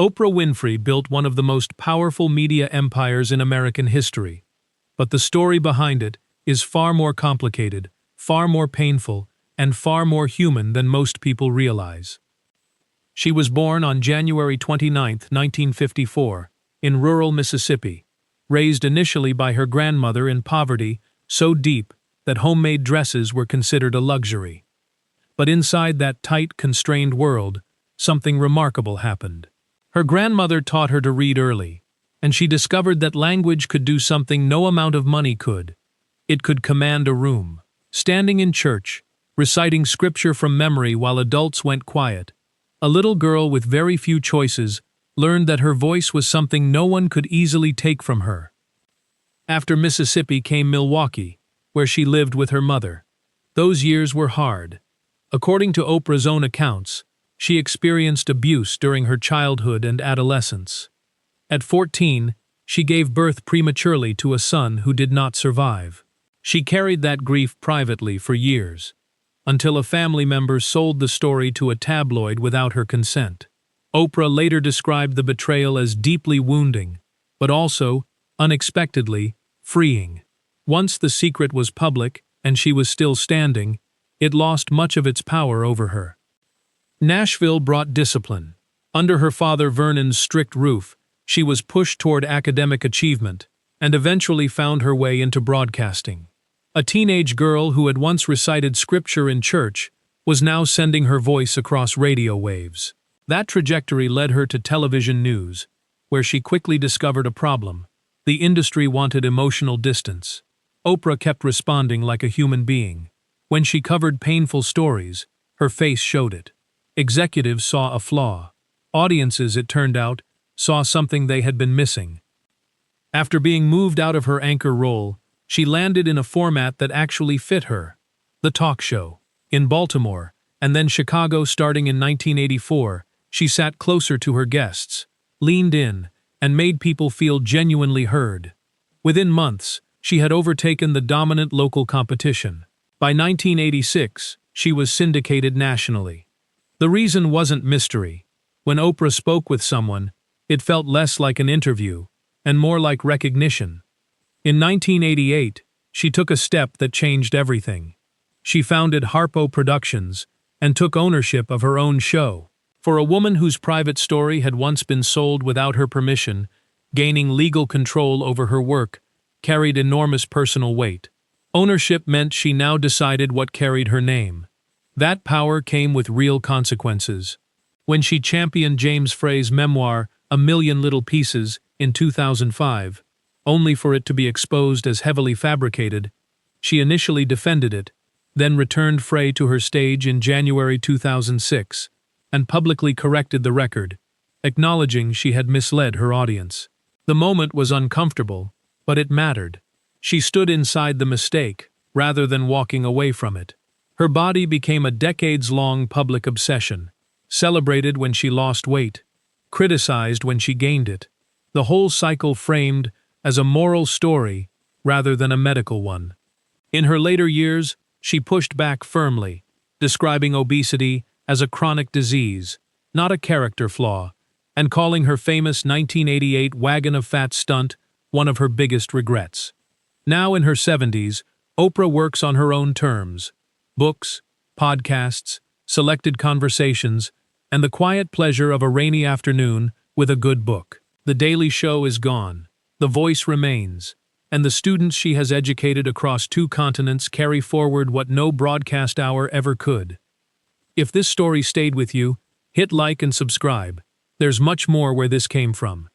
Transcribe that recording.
Oprah Winfrey built one of the most powerful media empires in American history. But the story behind it is far more complicated, far more painful, and far more human than most people realize. She was born on January 29, 1954, in rural Mississippi, raised initially by her grandmother in poverty so deep that homemade dresses were considered a luxury. But inside that tight, constrained world, something remarkable happened. Her grandmother taught her to read early, and she discovered that language could do something no amount of money could. It could command a room. Standing in church, reciting scripture from memory while adults went quiet, a little girl with very few choices learned that her voice was something no one could easily take from her. After Mississippi came Milwaukee, where she lived with her mother. Those years were hard. According to Oprah's own accounts, she experienced abuse during her childhood and adolescence. At 14, she gave birth prematurely to a son who did not survive. She carried that grief privately for years, until a family member sold the story to a tabloid without her consent. Oprah later described the betrayal as deeply wounding, but also, unexpectedly, freeing. Once the secret was public, and she was still standing, it lost much of its power over her. Nashville brought discipline. Under her father Vernon's strict roof, she was pushed toward academic achievement, and eventually found her way into broadcasting. A teenage girl who had once recited scripture in church was now sending her voice across radio waves. That trajectory led her to television news, where she quickly discovered a problem. The industry wanted emotional distance. Oprah kept responding like a human being. When she covered painful stories, her face showed it. Executives saw a flaw. Audiences, it turned out, saw something they had been missing. After being moved out of her anchor role, she landed in a format that actually fit her. The talk show. In Baltimore, and then Chicago starting in 1984, she sat closer to her guests, leaned in, and made people feel genuinely heard. Within months, she had overtaken the dominant local competition. By 1986, she was syndicated nationally. The reason wasn't mystery. When Oprah spoke with someone, it felt less like an interview, and more like recognition. In 1988, she took a step that changed everything. She founded Harpo Productions and took ownership of her own show. For a woman whose private story had once been sold without her permission, gaining legal control over her work carried enormous personal weight. Ownership meant she now decided what carried her name. That power came with real consequences. When she championed James Frey's memoir, A Million Little Pieces, in 2005, only for it to be exposed as heavily fabricated, she initially defended it, then returned Frey to her stage in January 2006, and publicly corrected the record, acknowledging she had misled her audience. The moment was uncomfortable, but it mattered. She stood inside the mistake, rather than walking away from it. Her body became a decades-long public obsession, celebrated when she lost weight, criticized when she gained it, the whole cycle framed as a moral story rather than a medical one. In her later years, she pushed back firmly, describing obesity as a chronic disease, not a character flaw, and calling her famous 1988 Wagon of Fat stunt one of her biggest regrets. Now in her 70s, Oprah works on her own terms. Books, podcasts, selected conversations, and the quiet pleasure of a rainy afternoon with a good book. The Daily Show is gone. The voice remains, and the students she has educated across 2 continents carry forward what no broadcast hour ever could. If this story stayed with you, hit like and subscribe. There's much more where this came from.